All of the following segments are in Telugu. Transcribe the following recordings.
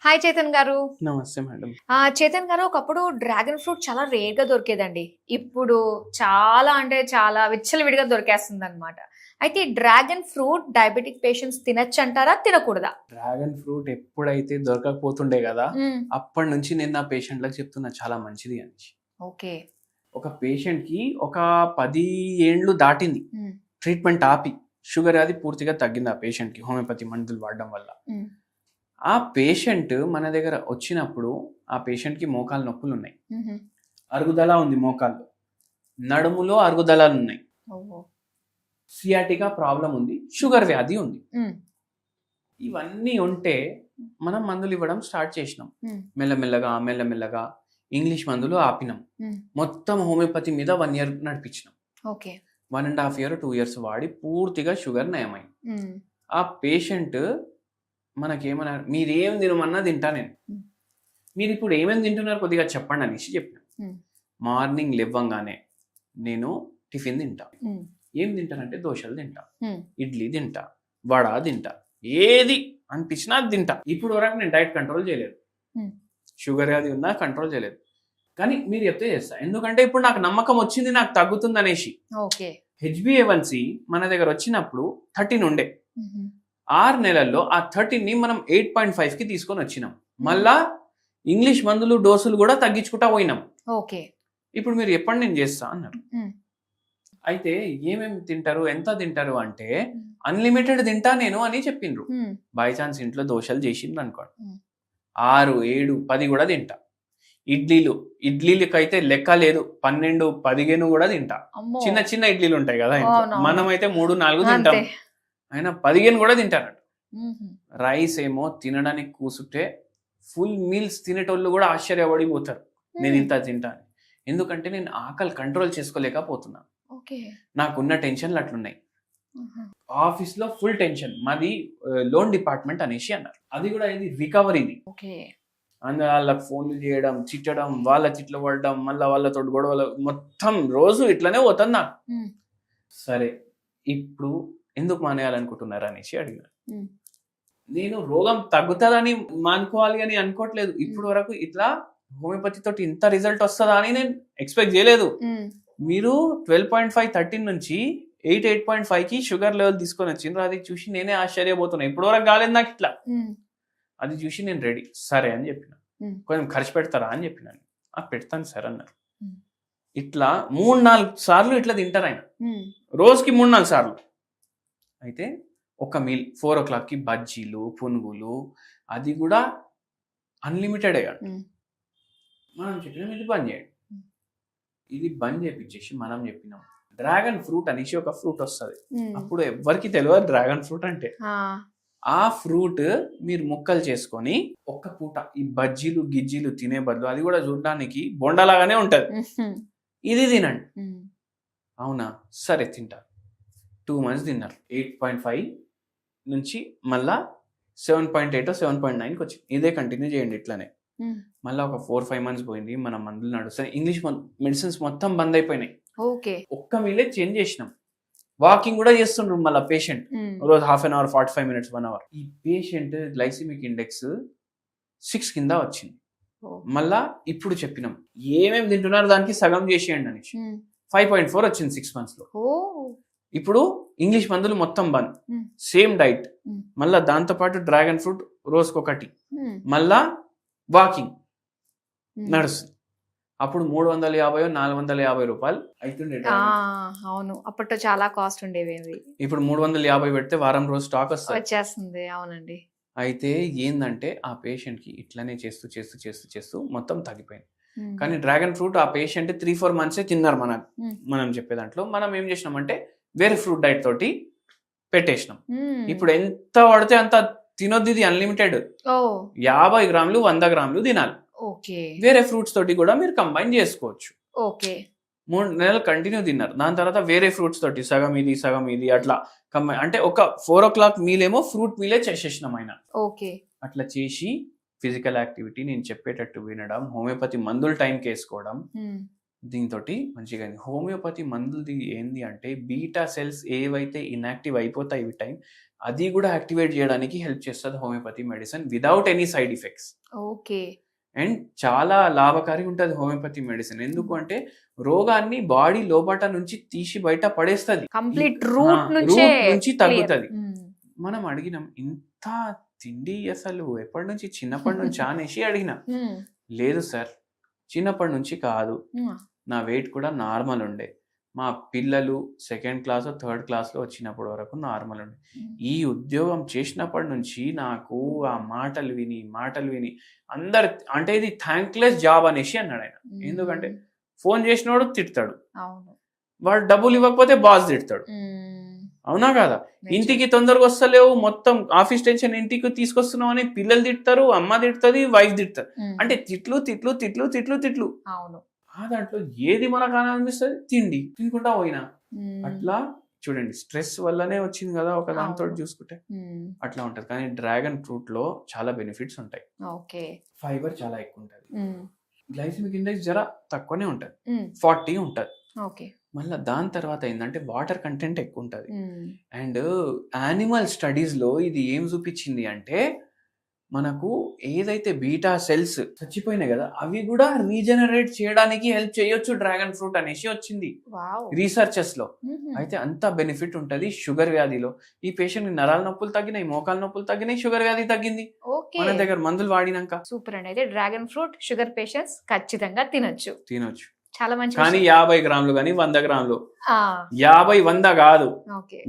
హాయ్ చేతన్ గారు. నమస్తే మేడం. చేతన్ గారు, ఒకప్పుడు డ్రాగన్ ఫ్రూట్ చాలా రేర్‌గా దొరికేదండి. ఇప్పుడు చాలా అంటే చాలా విచ్చలవిడిగా దొరికేస్తుందన్నమాట. అయితే ఈ డ్రాగన్ ఫ్రూట్ డయాబెటిక్ పేషెంట్స్ తినొచ్చంటారా? తినకూడదా? డ్రాగన్ ఫ్రూట్ ఎప్పుడైతే దొరకకపోతుండే గదా! హ్మ్. అప్పటి నుంచి నేను నా పేషెంట్‌లకి చెప్తున్నా చాలా మంచిది అనేసి. ఓకే. ఒక పేషెంట్‌కి ఒక 10 ఏండ్లు దాటింది. హ్మ్. ట్రీట్మెంట్ ఆపి. షుగర్ అది పూర్తిగా తగ్గింది ఆ పేషెంట్‌కి హోమియోపతి మందులు వాడడం వల్ల. హ్మ్. ఆ పేషెంట్ మన దగ్గర వచ్చినప్పుడు ఆ పేషెంట్‌కి మోకాలు నొప్పులున్నాయి. హుహు. అరుగుదల ఉంది మోకాల్లో. నడుములో అరుగుదలలున్నాయి. ఓహో! సియాటికా ప్రాబ్లమ్ ఉంది. షుగర్ వ్యాధి ఉంది. హ్మ్. ఇవన్నీ ఉంటే మనం మందులు ఇవ్వడం స్టార్ట్ చేసినాం. హ్మ్. మెల్లమెల్లగా ఇంగ్లీష్ మందులు ఆపినాం. హ్మ్. మొత్తం హోమియోపతి మీద 1 ఇయర్ నడిపించినాం. ఓకే. 1 ½ ఇయర్, 2 ఇయర్స్ వాడి పూర్తిగా షుగర్ నయమైంది. హ్మ్. ఆ పేషెంట్ మనకేమన్నారు, మీరేం తినమన్నా తింటా నేను. హ్మ్. మీరిప్పుడు ఏమేమి తింటున్నారు కొద్దిగా చెప్పండి అనేసి చెప్పిన. హ్మ్. మార్నింగ్ లెవ్వంగానే నేను టిఫిన్ తింటా. హ్మ్. ఏం తింటానంటే దోసలు తింటా, హ్మ్. ఇడ్లీ తింటా, వడ తింటా. ఏది అనిపించినా అది తింటా. ఇప్పుడు వరకు నేను డైట్ కంట్రోల్ చేయలేదు. హ్మ్. షుగర్ అది ఉన్నా కంట్రోల్ చేయలేదు. కానీ మీరు చెప్తే చేస్తా. ఎందుకంటే ఇప్పుడు నాకు నమ్మకం వచ్చింది నాకు తగ్గుతుంది అనేసి. ఓకే. హెచ్బిఏవన్సీ మన దగ్గర వచ్చినప్పుడు 13 ఉండే. హుహు. 6 నెలల్లో ఆ 13ని మనం 8.5కి తీసుకొని వచ్చినాం. మళ్ళా ఇంగ్లీష్ మందులు డోసులు కూడా తగ్గించుకుంటా పోయినాం. ఓకే. ఇప్పుడు మీరు చెప్పండి నేను చేస్తా అన్నారు. హ్మ్. అయితే ఏమేమి తింటారు, ఎంత తింటారు అంటే హ్మ్. అన్లిమిటెడ్ తింటా నేను అని చెప్పిండ్రు. హ్మ్. బై ఛాన్స్ ఇంట్లో దోశలు చేసిండ్రు అనుకోండి, హ్మ్. 6, 7, 10 కూడా తింటా. ఇడ్లీలకైతే లెక్క లేదు. 12, 15 కూడా తింటా. అమ్మో! చిన్న చిన్న ఇడ్లీలు ఉంటాయి కదా ఇంట్లో. అవునవును. మనమైతే 3, 4 తింటాం. అంతే. ఆయన 15 కూడా తింటారట. హుహు. రైస్ ఏమో తినడానికి కూసుంటే ఫుల్ మీల్స్ తినేటోళ్ళు కూడా ఆశ్చర్యపడిపోతారు. నేను హ్మ్. ఇంత తింటా అని. ఎందుకంటే నేను ఆకలి కంట్రోల్ చేసుకోలేకపోతున్నా. ఓకే. నాకున్న టెన్షన్లు అట్లున్నాయి. ఆహా! ఆఫీస్‌లో ఫుల్ టెన్షన్. మాది లోన్ డిపార్ట్మెంట్ అనేసి అన్నారు. అది కూడా ఇది రికవరీది. ఓకే. వాళ్ళకి ఫోన్లు చేయడం, తిట్టడం, వాళ్ళ తిట్లు పడడం, మళ్ళా వాళ్ళతోటి గొడవలు మొత్తం రోజు ఇట్లనే పోతుంది నాకు. హ్మ్. సరే, ఇప్పుడు ఎందుకు మానేయాలనుకుంటున్నారు అనేసి అడిగారు. హ్మ్. నేను రోగం తగ్గుతదని మానుకోవాలి అని అనుకోవట్లేదు. హ్మ్. ఇప్పుడు వరకు ఇట్లా హోమియోపతి తోటి ఇంత రిజల్ట్ వస్తదా అని నేను ఎక్స్‌పెక్ట్ చేయలేదు. హ్మ్. మీరు 12.5, 13 నుంచి 8, 8.5కి షుగర్ లెవెల్ తీసుకొనొచ్చిండ్రు. అది చూసి నేనే ఆశ్చర్యపోతున్నా. ఇప్పటి వరకు కాలేదు నాకిట్లా. హ్మ్. అది చూసి నేను రెడీ. సరే అని చెప్పిన. హ్మ్. కొంచెం ఖర్చు పెడతారా అని చెప్పినాను. పెడతాను సార్ అన్నారు. హ్మ్. ఇట్లా 3, 4 సార్లు ఇట్లా తింటారాయన. హ్మ్. రోజుకి 3, 4 సార్లు. అయితే ఒక మీల్ 4:00కి బజ్జీలు, పునుగులు, అది కూడా అన్‌లిమిటెడే అంట. హ్మ్. మనం చెప్పినాం ఇది బంద్ చేయండి. హ్మ్. ఇది బంద్ చేపిచ్చేసి మనం చెప్పినాం. డ్రాగన్ ఫ్రూట్ అనేసి ఒక ఫ్రూట్ వస్తది. హ్మ్. అప్పుడు ఎవ్వరికీ తెలవదు డ్రాగన్ ఫ్రూట్ అంటే. ఆ! ఆ ఫ్రూట్ మీరు ముక్కలు చేసుకొని ఒక్క పూట ఈ బజ్జీలు, గిజ్జీలు తినే బదులు అది కూడా చూడడానికి బొండలాగానే ఉంటది. హుహు. ఇది తినండి. హ్మ్. అవునా? సరే తింటా. 2 మంత్స్ తిన్నారు. 8.5 నుంచి మళ్ళా 7.8, 7.9కి వచ్చింది. ఇదే కంటిన్యూ చేయండి ఇట్లనే. హ్మ్. మళ్ళా ఒక 4, 5 మంత్స్ పోయింది. మన మందులు నడుస్తాయి. ఇంగ్లీష్ మెడిసిన్స్ మొత్తం బంద్ అయిపోయినాయి. ఓకే. ఒక్క మీలే చేంజ్ చేసినాం. వాకింగ్ కూడా చేస్తుండ్రు మళ్ళా పేషెంట్. హ్మ్. రోజు half an hour, 45 minutes, 1 hour. ఈ పేషెంట్ గ్లైసెమిక్ ఇండెక్స్ 6 కింద వచ్చింది. ఓహ్! మళ్ళా ఇప్పుడు చెప్పినాం. ఏమేమి తింటున్నారో దానికి సగం చేసేయండి అనేసి. హ్మ్. 5.4 వచ్చింది 6 మంత్స్‌లో. ఓహ్! ఇప్పుడు ఇంగ్లీష్ మందులు మొత్తం బంద్. హ్మ్. Same diet. హ్మ్. మళ్ళా దాంతో పాటు డ్రాగన్ ఫ్రూట్ రోజుకొకటి. హ్మ్. మళ్ళా వాకింగ్ హ్మ్. నడుస్తుంది. అప్పుడు 350, 450 రూపాయలు అయితుండే ఆ! డ్రాగన్. అవును. అప్పట్లో చాలా కాస్ట్ ఉండేవి. ఇప్పుడు 350 పెడితే వారం రోజు స్టాక్ వస్తది. వచ్చేస్తుంది. అవునండి. అయితే ఏందంటే ఆ పేషెంట్‌కి ఇట్లనే చేస్తూ మొత్తం తగ్గిపోయింది. హ్మ్. కానీ డ్రాగన్ ఫ్రూట్ ఆ పేషెంట్ 3, 4 మంత్సే తిన్నారు హ్మ్. మనం చెప్పే దాంట్లో. మనం ఏం చేసినామంటే వేరే ఫ్రూట్ డైట్ తోటి పెట్టేసినాం. హ్మ్. ఇప్పుడు ఎంత పడితే అంత తినొద్దు, ఇది అన్‌లిమిటెడ్. ఓహ్! 50 గ్రాములు, 100 గ్రాములు తినాలి. ఓకే. వేరే ఫ్రూట్స్ తోటి కూడా మీరు కంబైన్ చేసుకోవచ్చు. ఓకే. 3 నెలలు కంటిన్యూ తిన్నారు. దాని తర్వాత వేరే ఫ్రూట్స్ తోటి సగం ఇది అట్లా అంటే ఒక 4:00 మీల్ ఏమో ఫ్రూట్ మీలే చేసేసినాం ఆయన. ఓకే. అట్లా చేసి ఫిజికల్ యాక్టివిటీ నేను చెప్పేటట్టు వినడం, హోమియోపతి మందులు టైంకేసుకోవడం, హ్మ్. దీంతో మంచిగా హోమియోపతి మందులది ఏంది అంటే బీటా సెల్స్ ఏవైతే ఇన్యాక్టివ్ అయిపోతాయి విత్ టైం అది కూడా యాక్టివేట్ చేయడానికి హెల్ప్ చేస్తుంది homeopathy medicine without any side effects. Okay. And చాలా లాభకారి ఉంటుంది హోమియోపతి మెడిసిన్. ఎందుకు అంటే రోగాన్ని బాడీ లోపట నుంచి తీసి బయట పడేస్తుంది, కంప్లీట్ రూట్ నుంచే నుంచి తగ్గుతుంది. మ్మ్. మనం అడిగినాం ఇంత తిండి అసలు ఎప్పటి నుంచి, చిన్నప్పటి నుంచి అనేసి అడిగినా. మ్మ్. లేదు సార్, చిన్నప్పటి నుంచి కాదు, మ్మ్. నా వెయిట్ కూడా నార్మల్ ఉండే, మా పిల్లలు సెకండ్ క్లాస్ థర్డ్ క్లాస్లో వచ్చినప్పటి వరకు నార్మల్ ఉండే, ఈ ఉద్యోగం చేసినప్పటి నుంచి నాకు ఆ మాటలు విని అందరు అంటే ఇది థ్యాంక్లెస్ జాబ్ అనేసి అన్నాడు ఆయన. ఎందుకంటే ఫోన్ చేసినోడు తిడతాడు, అవును. వాడు డబ్బులు ఇవ్వకపోతే బాస్ తిడతాడు, అవునా కదా? ఇంటికి తొందరగా వస్తలేవు, మొత్తం ఆఫీస్ టెన్షన్ ఇంటికి తీసుకొస్తున్నావు అని పిల్లలు తిడతారు, అమ్మ తిడుతుంది, వైఫ్ తిడతారు. అంటే తిట్లు తిట్లు తిట్లు తిట్లు తిట్లు. అవును. ఆ దాంట్లో ఏది మనకు అనిపిస్తుంది, తిండి తినుకుంటా పోయినా. అట్లా చూడండి, స్ట్రెస్ వల్లనే వచ్చింది కదా ఒక దాంతో చూసుకుంటే అట్లా ఉంటది. కానీ డ్రాగన్ ఫ్రూట్ లో చాలా బెనిఫిట్స్ ఉంటాయి. ఓకే. ఫైబర్ చాలా ఎక్కువ ఉంటుంది, గ్లైసిమిక్ ఇండెక్స్ జర తక్కువనే ఉంటది, 40 ఉంటది. ఓకే. మళ్ళీ దాని తర్వాత ఏంటంటే వాటర్ కంటెంట్ ఎక్కువ ఉంటుంది. అండ్ యానిమల్ స్టడీస్ లో ఇది ఏం చూపించింది అంటే మనకు ఏదైతే బీటా సెల్స్ చచ్చిపోయినాయి కదా అవి కూడా రీజనరేట్ చేయడానికి హెల్ప్ చేయొచ్చు డ్రాగన్ ఫ్రూట్ అనేసి వచ్చింది రీసెర్చెస్ లో. అయితే అంత బెనిఫిట్ ఉంటది షుగర్ వ్యాధిలో. ఈ పేషెంట్ నరాల నొప్పులు తగ్గినాయి, మోకాల నొప్పులు తగ్గినాయి, షుగర్ వ్యాధి తగ్గింది మన దగ్గర మందులు వాడినాక. సూపర్ అండి. అయితే డ్రాగన్ ఫ్రూట్ షుగర్ పేషెంట్స్ ఖచ్చితంగా తినొచ్చు. చాలా మంచి. కానీ 50 గ్రాములు కానీ 100 గ్రాములు, 50-100 కాదు,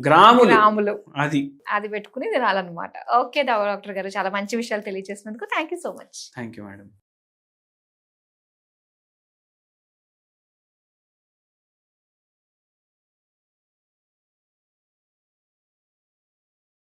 గ్రాములు అది పెట్టుకుని తినాలన్నమాట. ఓకే డాక్టర్ గారు, చాలా మంచి విషయాలు తెలియజేసినందుకు thank you so much. Thank you madam.